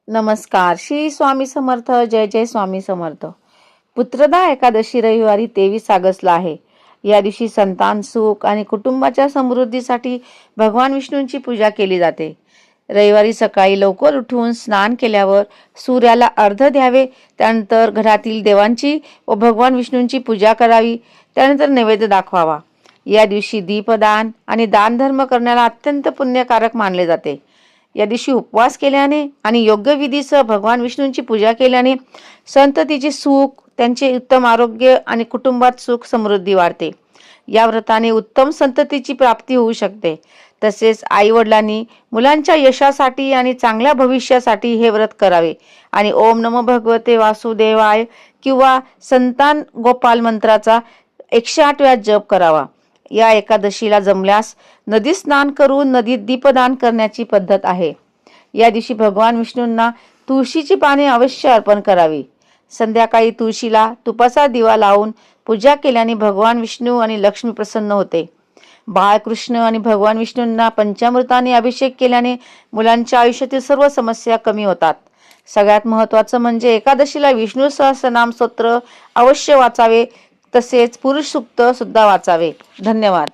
नमस्कार. श्री स्वामी समर्थ. जय जय स्वामी समर्थ. पुत्रदा एकादशी रविवारी 23 ऑगस्टला आहे. या दिवशी संतान सुख आणि कुटुंबाच्या समृद्धीसाठी भगवान विष्णूंची पूजा केली जाते. रविवारी सकाळी लवकर उठून स्नान केल्यावर सूर्याला अर्घ्य द्यावे. त्यानंतर घरातील देवांची व भगवान विष्णूंची पूजा करावी. त्यानंतर नैवेद्य दाखवावा. या दिवशी दीपदान आणि दानधर्म करण्याला अत्यंत पुण्यकारक मानले जाते. या दिवशी उपवास केल्याने आणि योग्य विधीसह भगवान विष्णूंची पूजा केल्याने संततीचे सुख, त्यांचे उत्तम आरोग्य आणि कुटुंबात सुख समृद्धी वाढते. या व्रताने उत्तम संततीची प्राप्ती होऊ शकते. तसेच आई वडिलांनी मुलांच्या यशासाठी आणि चांगल्या भविष्यासाठी हे व्रत करावे आणि ओम नमो भगवते वासुदेवाय किंवा संतान गोपाल मंत्राचा 108 वेळा जप करावा. या एकादशीला जमल्यास नदीत स्नान करून नदीत दीपदान करण्याची पद्धत आहे. या दिवशी भगवान विष्णूंना तुळशीची पाने अवश्य अर्पण करावी. संध्याकाळी तुळशीला तुपाचा दिवा लावून पूजा केल्याने भगवान विष्णू आणि लक्ष्मी प्रसन्न होते. बाळकृष्ण आणि भगवान विष्णूंना पंचामृताने अभिषेक केल्याने मुलांच्या आयुष्यातील सर्व समस्या कमी होतात. सगळ्यात महत्त्वाचं म्हणजे एकादशीला विष्णू सहस्रनाम स्तोत्र अवश्य वाचावे. तसेच पुरुष सूक्त सुद्धा वाचावे. धन्यवाद.